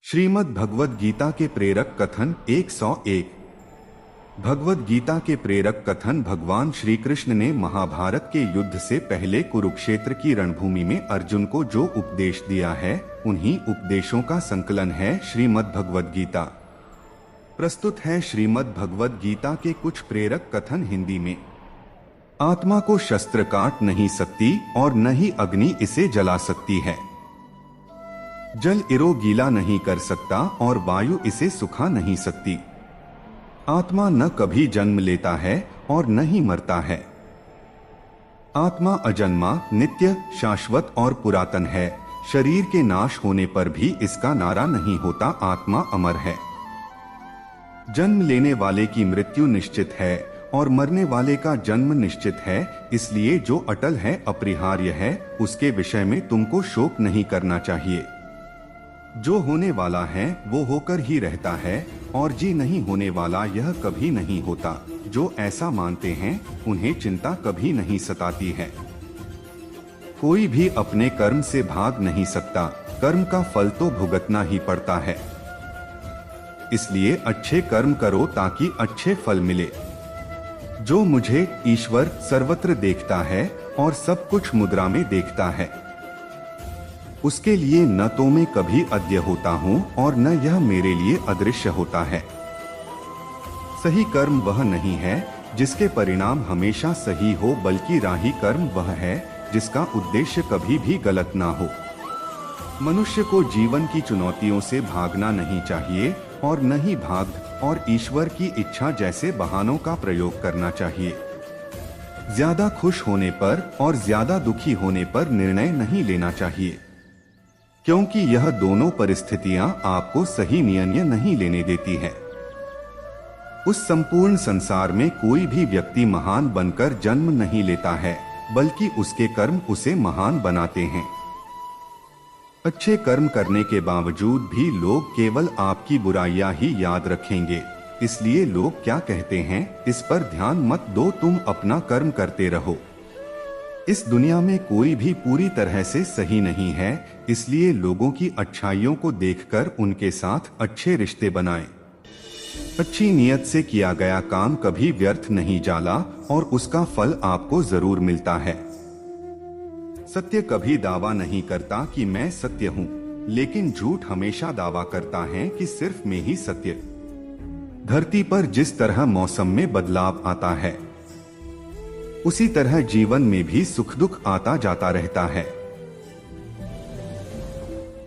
श्रीमद् भगवद गीता के प्रेरक कथन 101। भगवद गीता के प्रेरक कथन भगवान श्री कृष्ण ने महाभारत के युद्ध से पहले कुरुक्षेत्र की रणभूमि में अर्जुन को जो उपदेश दिया है, उन्हीं उपदेशों का संकलन है श्रीमद् भगवद गीता। प्रस्तुत है श्रीमद् भगवद गीता के कुछ प्रेरक कथन हिंदी में। आत्मा को शस्त्र काट नहीं सकती और न ही अग्नि इसे जला सकती है। जल इरो गीला नहीं कर सकता और वायु इसे सुखा नहीं सकती। आत्मा न कभी जन्म लेता है और न ही मरता है। आत्मा अजन्मा, नित्य, शाश्वत और पुरातन है। शरीर के नाश होने पर भी इसका नारा नहीं होता, आत्मा अमर है। जन्म लेने वाले की मृत्यु निश्चित है और मरने वाले का जन्म निश्चित है। इसलिए जो अटल है, अपरिहार्य है, उसके विषय में तुमको शोक नहीं करना चाहिए। जो होने वाला है वो होकर ही रहता है और जी नहीं होने वाला यह कभी नहीं होता। जो ऐसा मानते हैं उन्हें चिंता कभी नहीं सताती है। कोई भी अपने कर्म से भाग नहीं सकता, कर्म का फल तो भुगतना ही पड़ता है। इसलिए अच्छे कर्म करो ताकि अच्छे फल मिले। जो मुझे ईश्वर सर्वत्र देखता है और सब कुछ मुद्रा में देखता है, उसके लिए न तो मैं कभी अद्य होता हूँ और न यह मेरे लिए अदृश्य होता है। सही कर्म वह नहीं है जिसके परिणाम हमेशा सही हो, बल्कि राही कर्म वह है जिसका उद्देश्य कभी भी गलत ना हो। मनुष्य को जीवन की चुनौतियों से भागना नहीं चाहिए और न ही भाग और ईश्वर की इच्छा जैसे बहानों का प्रयोग करना चाहिए। ज्यादा खुश होने पर और ज्यादा दुखी होने पर निर्णय नहीं लेना चाहिए, क्योंकि यह दोनों परिस्थितियां आपको सही निर्णय नहीं लेने देती है। उस संपूर्ण संसार में कोई भी व्यक्ति महान बनकर जन्म नहीं लेता है, बल्कि उसके कर्म उसे महान बनाते हैं। अच्छे कर्म करने के बावजूद भी लोग केवल आपकी बुराइयां ही याद रखेंगे। इसलिए लोग क्या कहते हैं इस पर ध्यान मत दो, तुम अपना कर्म करते रहो। इस दुनिया में कोई भी पूरी तरह से सही नहीं है, इसलिए लोगों की अच्छाइयों को देखकर उनके साथ अच्छे रिश्ते बनाएं। अच्छी नियत से किया गया काम कभी व्यर्थ नहीं जाला और उसका फल आपको जरूर मिलता है। सत्य कभी दावा नहीं करता कि मैं सत्य हूँ, लेकिन झूठ हमेशा दावा करता है कि सिर्फ मैं ही सत्य। धरती पर जिस तरह मौसम में बदलाव आता है, उसी तरह जीवन में भी सुख दुख आता जाता रहता है।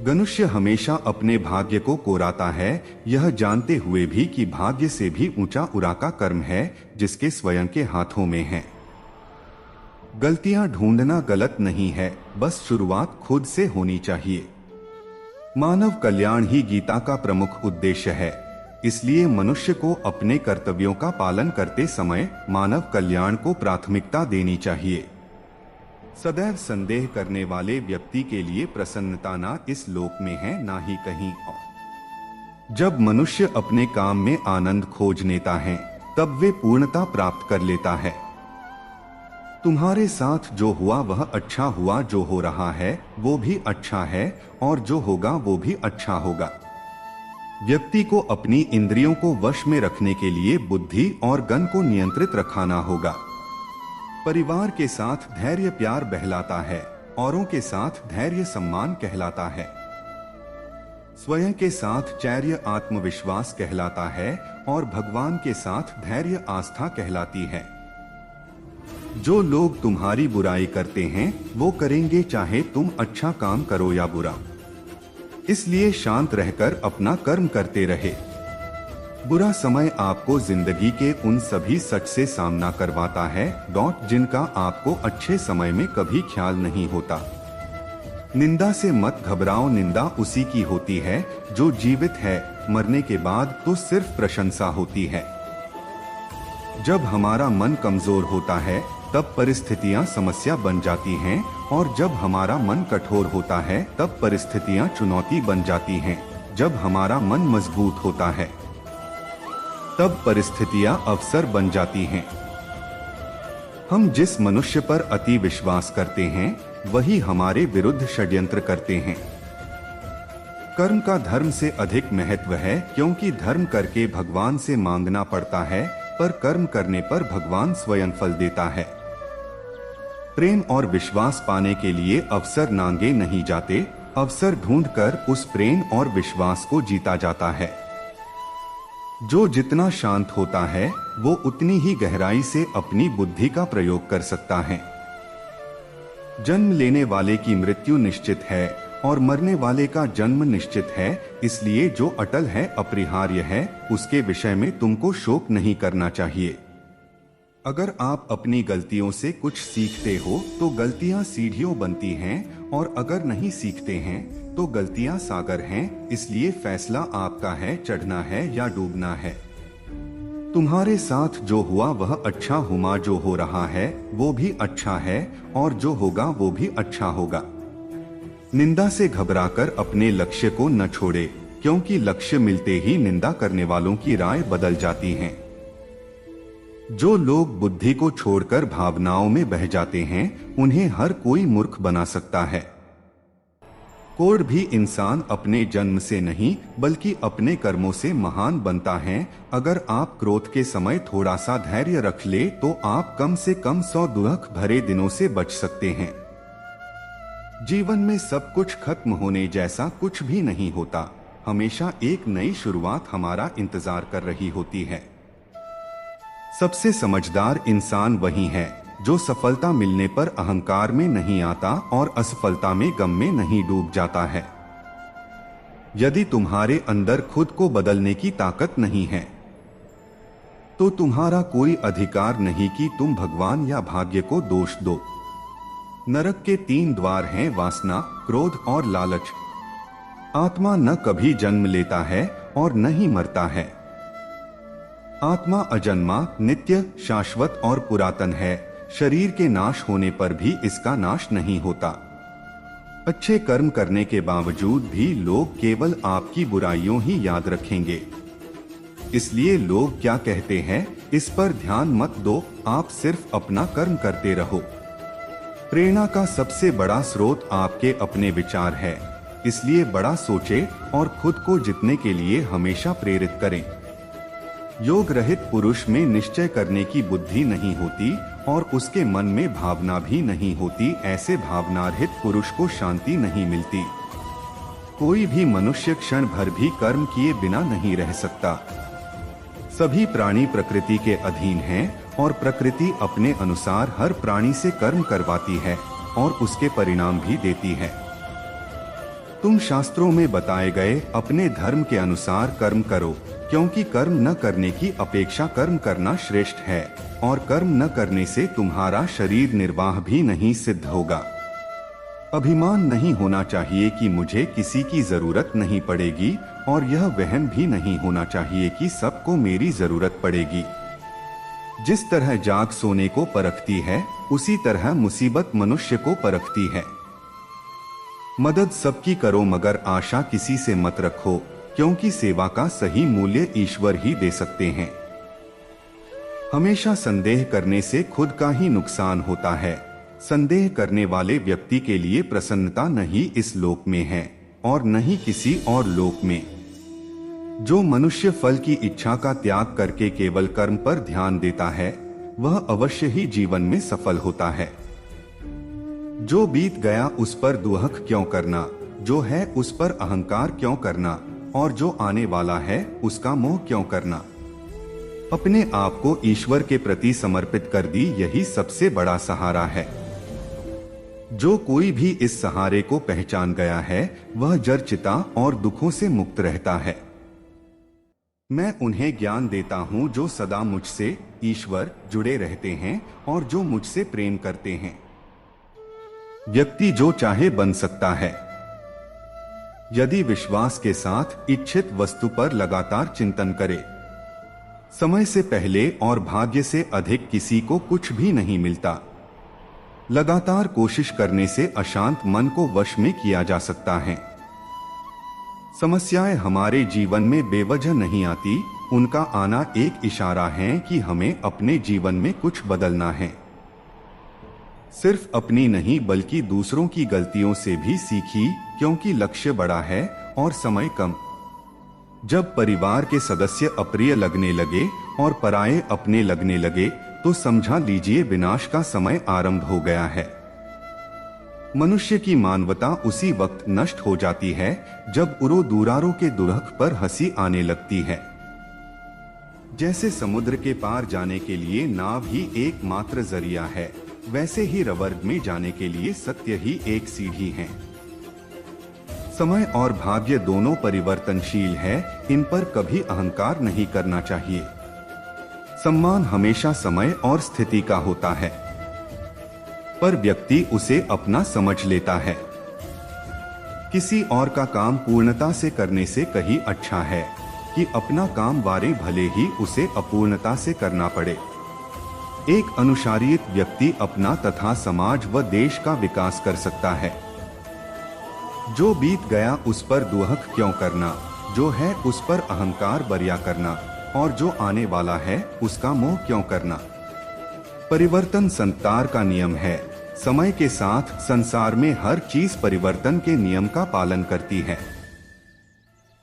मनुष्य हमेशा अपने भाग्य को कोराता है, यह जानते हुए भी कि भाग्य से भी ऊंचा उरा का कर्म है जिसके स्वयं के हाथों में है। गलतियां ढूंढना गलत नहीं है, बस शुरुआत खुद से होनी चाहिए। मानव कल्याण ही गीता का प्रमुख उद्देश्य है, इसलिए मनुष्य को अपने कर्तव्यों का पालन करते समय मानव कल्याण को प्राथमिकता देनी चाहिए। सदैव संदेह करने वाले व्यक्ति के लिए प्रसन्नता ना इस लोक में है ना ही कहीं और। जब मनुष्य अपने काम में आनंद खोज लेता है, तब वे पूर्णता प्राप्त कर लेता है। तुम्हारे साथ जो हुआ वह अच्छा हुआ, जो हो रहा है वो भी अच्छा है और जो होगा वो भी अच्छा होगा। व्यक्ति को अपनी इंद्रियों को वश में रखने के लिए बुद्धि और गन को नियंत्रित रखना होगा। परिवार के साथ धैर्य प्यार बहलाता है, औरों के साथ धैर्य सम्मान कहलाता है। स्वयं के साथ चैर्य आत्मविश्वास कहलाता है और भगवान के साथ धैर्य आस्था कहलाती है। जो लोग तुम्हारी बुराई करते हैं वो करेंगे चाहे तुम अच्छा काम करो या बुरा। इसलिए शांत रहकर अपना कर्म करते रहे। बुरा समय आपको जिंदगी के उन सभी सच से सामना करवाता है जिनका आपको अच्छे समय में कभी ख्याल नहीं होता। निंदा से मत घबराओ, निंदा उसी की होती है जो जीवित है, मरने के बाद तो सिर्फ प्रशंसा होती है। जब हमारा मन कमजोर होता है तब परिस्थितियां समस्या बन जाती हैं और जब हमारा मन कठोर होता है तब परिस्थितियां चुनौती बन जाती हैं। जब हमारा मन मजबूत होता है तब परिस्थितियां अवसर बन जाती हैं। हम जिस मनुष्य पर अति विश्वास करते हैं वही हमारे विरुद्ध षड्यंत्र करते हैं। कर्म का धर्म से अधिक महत्व है, क्योंकि धर्म करके भगवान से मांगना पड़ता है, पर कर्म करने पर भगवान स्वयं फल देता है। प्रेम और विश्वास पाने के लिए अवसर नांगे नहीं जाते, अवसर ढूंढकर उस प्रेम और विश्वास को जीता जाता है। जो जितना शांत होता है वो उतनी ही गहराई से अपनी बुद्धि का प्रयोग कर सकता है। जन्म लेने वाले की मृत्यु निश्चित है और मरने वाले का जन्म निश्चित है, इसलिए जो अटल है, अपरिहार्य है, उसके विषय में तुमको शोक नहीं करना चाहिए। अगर आप अपनी गलतियों से कुछ सीखते हो तो गलतियां सीढ़ियों बनती हैं, और अगर नहीं सीखते हैं तो गलतियां सागर हैं, इसलिए फैसला आपका है, चढ़ना है या डूबना है। तुम्हारे साथ जो हुआ वह अच्छा हुआ, जो हो रहा है वो भी अच्छा है, और जो होगा वो भी अच्छा होगा। निंदा से घबराकर अपने लक्ष्य को न छोड़े, क्योंकि लक्ष्य मिलते ही निंदा करने वालों की राय बदल जाती है। जो लोग बुद्धि को छोड़कर भावनाओं में बह जाते हैं, उन्हें हर कोई मूर्ख बना सकता है। कोई भी इंसान अपने जन्म से नहीं बल्कि अपने कर्मों से महान बनता है। अगर आप क्रोध के समय थोड़ा सा धैर्य रख ले तो आप कम से कम 100 दुख भरे दिनों से बच सकते हैं। जीवन में सब कुछ खत्म होने जैसा कुछ भी नहीं होता, हमेशा एक नई शुरुआत हमारा इंतजार कर रही होती है। सबसे समझदार इंसान वही है जो सफलता मिलने पर अहंकार में नहीं आता और असफलता में गम में नहीं डूब जाता है। यदि तुम्हारे अंदर खुद को बदलने की ताकत नहीं है तो तुम्हारा कोई अधिकार नहीं कि तुम भगवान या भाग्य को दोष दो। नरक के 3 द्वार हैं, वासना, क्रोध और लालच। आत्मा न कभी जन्म लेता है और न ही मरता है। आत्मा अजन्मा, नित्य, शाश्वत और पुरातन है। शरीर के नाश होने पर भी इसका नाश नहीं होता। अच्छे कर्म करने के बावजूद भी लोग केवल आपकी बुराइयों ही याद रखेंगे। इसलिए लोग क्या कहते हैं, इस पर ध्यान मत दो, आप सिर्फ अपना कर्म करते रहो। प्रेरणा का सबसे बड़ा स्रोत आपके अपने विचार है, इसलिए बड़ा सोचे और खुद को जीतने के लिए हमेशा प्रेरित करें। योग रहित पुरुष में निश्चय करने की बुद्धि नहीं होती और उसके मन में भावना भी नहीं होती। ऐसे भावना रहित पुरुष को शांति नहीं मिलती। कोई भी मनुष्य क्षण भर भी कर्म किए बिना नहीं रह सकता। सभी प्राणी प्रकृति के अधीन हैं और प्रकृति अपने अनुसार हर प्राणी से कर्म करवाती है और उसके परिणाम भी देती है। तुम शास्त्रों में बताए गए अपने धर्म के अनुसार कर्म करो, क्योंकि कर्म न करने की अपेक्षा कर्म करना श्रेष्ठ है, और कर्म न करने से तुम्हारा शरीर निर्वाह भी नहीं सिद्ध होगा। अभिमान नहीं होना चाहिए कि मुझे किसी की जरूरत नहीं पड़ेगी, और यह वहम भी नहीं होना चाहिए कि सबको मेरी जरूरत पड़ेगी। जिस तरह जाग सोने को परखती है, उसी तरह मुसीबत मनुष्य को परखती है। मदद सबकी करो मगर आशा किसी से मत रखो, क्योंकि सेवा का सही मूल्य ईश्वर ही दे सकते हैं। हमेशा संदेह करने से खुद का ही नुकसान होता है। संदेह करने वाले व्यक्ति के लिए प्रसन्नता नहीं इस लोक में है और न ही किसी और लोक में। जो मनुष्य फल की इच्छा का त्याग करके केवल कर्म पर ध्यान देता है, वह अवश्य ही जीवन में सफल होता है। जो बीत गया उस पर दुहक क्यों करना, जो है उस पर अहंकार क्यों करना, और जो आने वाला है उसका मोह क्यों करना। अपने आप को ईश्वर के प्रति समर्पित कर दी, यही सबसे बड़ा सहारा है। जो कोई भी इस सहारे को पहचान गया है वह जड़ चिता और दुखों से मुक्त रहता है। मैं उन्हें ज्ञान देता हूँ जो सदा मुझसे, ईश्वर, जुड़े रहते हैं और जो मुझसे प्रेम करते हैं। व्यक्ति जो चाहे बन सकता है, यदि विश्वास के साथ इच्छित वस्तु पर लगातार चिंतन करे। समय से पहले और भाग्य से अधिक किसी को कुछ भी नहीं मिलता। लगातार कोशिश करने से अशांत मन को वश में किया जा सकता है। समस्याएं हमारे जीवन में बेवजह नहीं आती, उनका आना एक इशारा है कि हमें अपने जीवन में कुछ बदलना है। सिर्फ अपनी नहीं बल्कि दूसरों की गलतियों से भी सीखी, क्योंकि लक्ष्य बड़ा है और समय कम। जब परिवार के सदस्य अप्रिय लगने लगे और पराये अपने लगने लगे तो समझा लीजिए विनाश का समय आरंभ हो गया है। मनुष्य की मानवता उसी वक्त नष्ट हो जाती है जब उरो दूरारों के दुरख पर हंसी आने लगती है। जैसे समुद्र के पार जाने के लिए नाव ही एकमात्र जरिया है, वैसे ही रवर्ग में जाने के लिए सत्य ही एक सीढ़ी है। समय और भाग्य दोनों परिवर्तनशील है, इन पर कभी अहंकार नहीं करना चाहिए। सम्मान हमेशा समय और स्थिति का होता है, पर व्यक्ति उसे अपना समझ लेता है। किसी और का काम पूर्णता से करने से कहीं अच्छा है कि अपना काम वारे भले ही उसे अपूर्णता से करना पड़े। एक अनुशासित व्यक्ति अपना तथा समाज व देश का विकास कर सकता है। जो बीत गया उस पर दुहक क्यों करना, जो है उस पर अहंकार बरिया करना, और जो आने वाला है उसका मोह क्यों करना। परिवर्तन संसार का नियम है। समय के साथ संसार में हर चीज परिवर्तन के नियम का पालन करती है।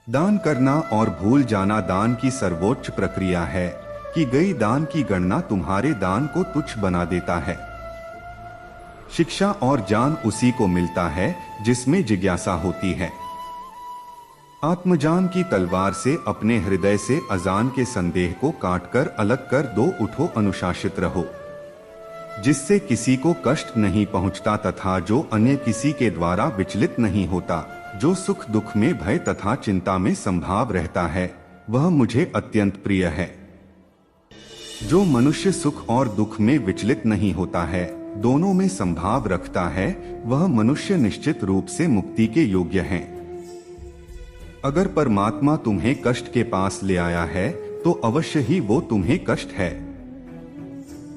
दान करना और भूल जाना दान की सर्वोच्च प्रक्रिया है। की गई दान की गणना तुम्हारे दान को तुच्छ बना देता है। शिक्षा और ज्ञान उसी को मिलता है जिसमें जिज्ञासा होती है। आत्मज्ञान की तलवार से अपने हृदय से अजान के संदेह को काटकर अलग कर दो। उठो, अनुशासित रहो, जिससे किसी को कष्ट नहीं पहुंचता तथा जो अन्य किसी के द्वारा विचलित नहीं होता। जो सुख दुख में भय तथा चिंता में संभाव रहता है वह मुझे अत्यंत प्रिय है। जो मनुष्य सुख और दुख में विचलित नहीं होता है, दोनों में संभाव रखता है, वह मनुष्य निश्चित रूप से मुक्ति के योग्य है। अगर परमात्मा तुम्हें कष्ट के पास ले आया है तो अवश्य ही वो तुम्हें कष्ट है।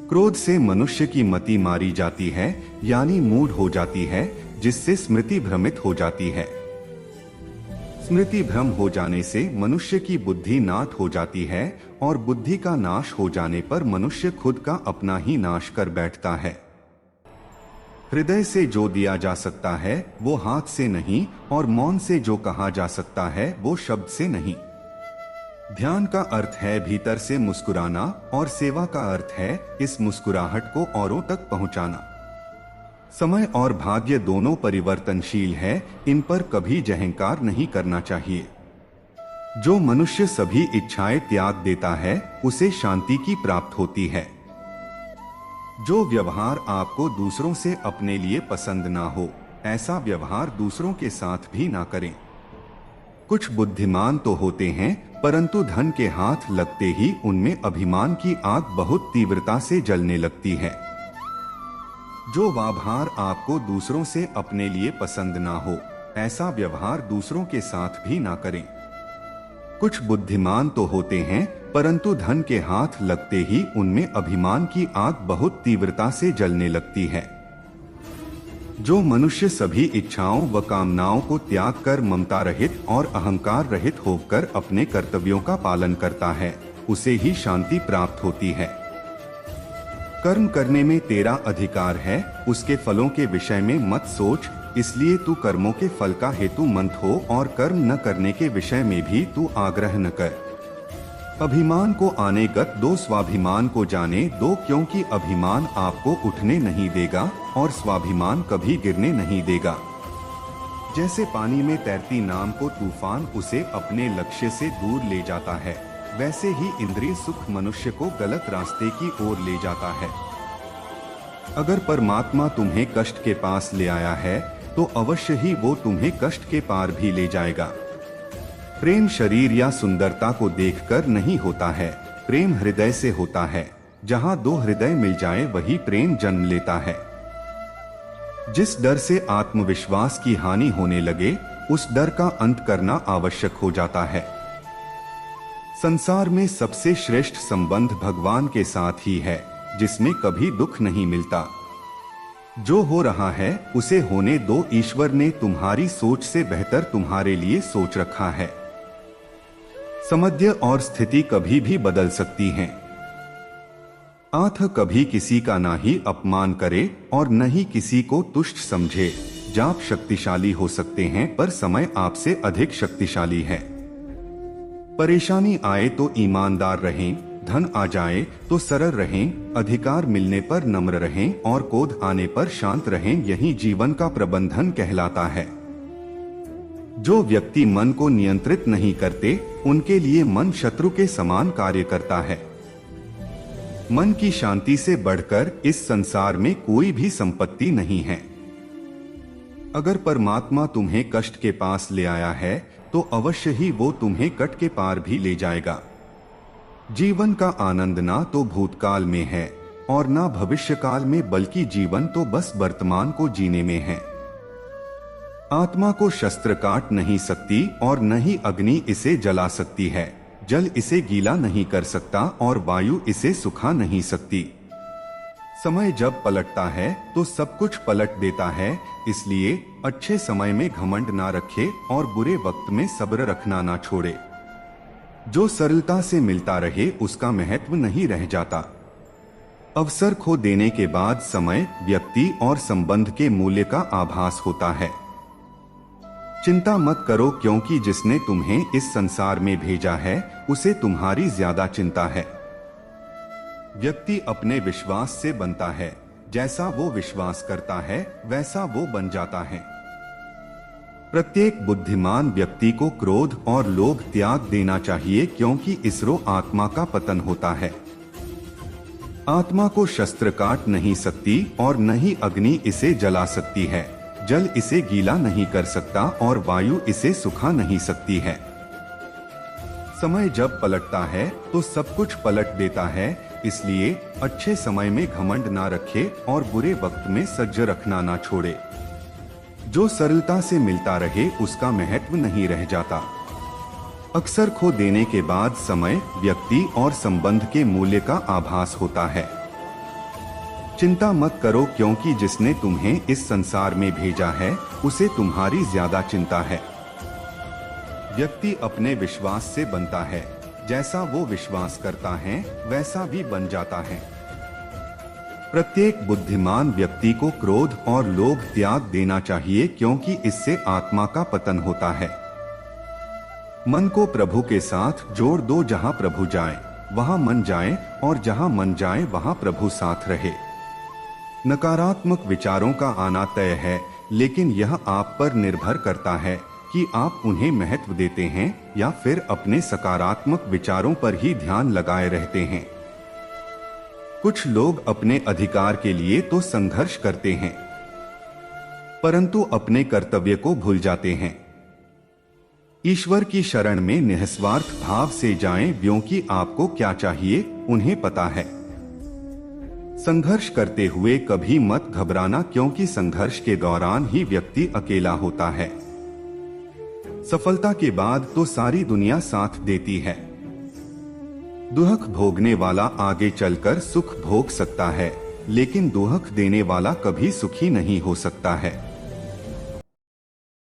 क्रोध से मनुष्य की मति मारी जाती है, यानी मूढ़ हो जाती है, जिससे स्मृति भ्रमित हो जाती है। स्मृति भ्रम हो जाने से मनुष्य की बुद्धि नाश हो जाती है, और बुद्धि का नाश हो जाने पर मनुष्य खुद का अपना ही नाश कर बैठता है। हृदय से जो दिया जा सकता है वो हाथ से नहीं, और मौन से जो कहा जा सकता है वो शब्द से नहीं। ध्यान का अर्थ है भीतर से मुस्कुराना, और सेवा का अर्थ है इस मुस्कुराहट को औरों तक पहुंचाना। समय और भाग्य दोनों परिवर्तनशील है, इन पर कभी जहंकार नहीं करना चाहिए। जो मनुष्य सभी इच्छाएं त्याग देता है उसे शांति की प्राप्त होती है। जो व्यवहार आपको दूसरों से अपने लिए पसंद ना हो, ऐसा व्यवहार दूसरों के साथ भी ना करें। कुछ बुद्धिमान तो होते हैं, परंतु धन के हाथ लगते ही उनमें अभिमान की आग बहुत तीव्रता से जलने लगती है। जो व्यवहार आपको दूसरों से अपने लिए पसंद ना हो, ऐसा व्यवहार दूसरों के साथ भी ना करें। कुछ बुद्धिमान तो होते हैं, परंतु धन के हाथ लगते ही उनमें अभिमान की आग बहुत तीव्रता से जलने लगती है। जो मनुष्य सभी इच्छाओं व कामनाओं को त्याग कर ममता रहित और अहंकार रहित होकर अपने कर्तव्यों का पालन करता है, उसे ही शांति प्राप्त होती है। कर्म करने में तेरा अधिकार है, उसके फलों के विषय में मत सोच, इसलिए तू कर्मों के फल का हेतु मंत हो और कर्म न करने के विषय में भी तू आग्रह न कर। अभिमान को आने गत दो, स्वाभिमान को जाने दो, क्योंकि अभिमान आपको उठने नहीं देगा और स्वाभिमान कभी गिरने नहीं देगा। जैसे पानी में तैरती नाव को तूफान उसे अपने लक्ष्य से दूर ले जाता है, वैसे ही इंद्रिय सुख मनुष्य को गलत रास्ते की ओर ले जाता है। अगर परमात्मा तुम्हें कष्ट के पास ले आया है तो अवश्य ही वो तुम्हें कष्ट के पार भी ले जाएगा। प्रेम शरीर या सुंदरता को देखकर नहीं होता है, प्रेम हृदय से होता है। जहां दो हृदय मिल जाए वही प्रेम जन्म लेता है। जिस डर से आत्मविश्वास की हानि होने लगे, उस डर का अंत करना आवश्यक हो जाता है। संसार में सबसे श्रेष्ठ संबंध भगवान के साथ ही है, जिसमें कभी दुख नहीं मिलता। जो हो रहा है उसे होने दो, ईश्वर ने तुम्हारी सोच से बेहतर तुम्हारे लिए सोच रखा है। समध्य और स्थिति कभी भी बदल सकती हैं। आंख कभी किसी का ना ही अपमान करे और न ही किसी को तुच्छ समझे। जाप शक्तिशाली हो सकते हैं, पर समय आपसे अधिक शक्तिशाली है। परेशानी आए तो ईमानदार रहें, धन आ जाए तो सरल रहें, अधिकार मिलने पर नम्र रहें और क्रोध आने पर शांत रहें। यही जीवन का प्रबंधन कहलाता है। जो व्यक्ति मन को नियंत्रित नहीं करते, उनके लिए मन शत्रु के समान कार्य करता है। मन की शांति से बढ़कर इस संसार में कोई भी संपत्ति नहीं है। अगर परमात्मा तुम्हें कष्ट के पास ले आया है तो अवश्य ही वो तुम्हें कट के पार भी ले जाएगा। जीवन का आनंद ना तो भूतकाल में है और ना भविष्यकाल में, बल्कि जीवन तो बस वर्तमान को जीने में है। आत्मा को शस्त्र काट नहीं सकती और न ही अग्नि इसे जला सकती है। जल इसे गीला नहीं कर सकता और वायु इसे सुखा नहीं सकती। समय जब पलटता है तो सब कुछ पलट देता है, इसलिए अच्छे समय में घमंड ना रखे और बुरे वक्त में सब्र रखना ना छोड़े। जो सरलता से मिलता रहे उसका महत्व नहीं रह जाता। अवसर खो देने के बाद समय, व्यक्ति और संबंध के मूल्य का आभास होता है। चिंता मत करो, क्योंकि जिसने तुम्हें इस संसार में भेजा है उसे तुम्हारी ज्यादा चिंता है। व्यक्ति अपने विश्वास से बनता है, जैसा वो विश्वास करता है वैसा वो बन जाता है। प्रत्येक बुद्धिमान व्यक्ति को क्रोध और लोभ त्याग देना चाहिए, क्योंकि इसरो आत्मा का पतन होता है। आत्मा को शस्त्र काट नहीं सकती और न ही अग्नि इसे जला सकती है। जल इसे गीला नहीं कर सकता और वायु इसे सुखा नहीं सकती है। समय जब पलटता है तो सब कुछ पलट देता है, इसलिए अच्छे समय में घमंड ना रखे और बुरे वक्त में सज्ज रखना ना छोड़े। जो सरलता से मिलता रहे उसका महत्व नहीं रह जाता। अक्सर खो देने के बाद समय, व्यक्ति और संबंध के मूल्य का आभास होता है। चिंता मत करो, क्योंकि जिसने तुम्हें इस संसार में भेजा है उसे तुम्हारी ज्यादा चिंता है। व्यक्ति अपने विश्वास से बनता है, जैसा वो विश्वास करता है वैसा भी बन जाता है। प्रत्येक बुद्धिमान व्यक्ति को क्रोध और लोभ त्याग देना चाहिए, क्योंकि इससे आत्मा का पतन होता है। मन को प्रभु के साथ जोड़ दो, जहां प्रभु जाए वहां मन जाए और जहां मन जाए वहां प्रभु साथ रहे। नकारात्मक विचारों का आना तय है, लेकिन यह आप पर निर्भर करता है कि आप उन्हें महत्व देते हैं या फिर अपने सकारात्मक विचारों पर ही ध्यान लगाए रहते हैं। कुछ लोग अपने अधिकार के लिए तो संघर्ष करते हैं, परंतु अपने कर्तव्य को भूल जाते हैं। ईश्वर की शरण में निस्वार्थ भाव से जाएं, क्योंकि आपको क्या चाहिए उन्हें पता है। संघर्ष करते हुए कभी मत घबराना, क्योंकि संघर्ष के दौरान ही व्यक्ति अकेला होता है। सफलता के बाद तो सारी दुनिया साथ देती है। दुख भोगने वाला आगे चलकर सुख भोग सकता है, लेकिन दुख देने वाला कभी सुखी नहीं हो सकता है।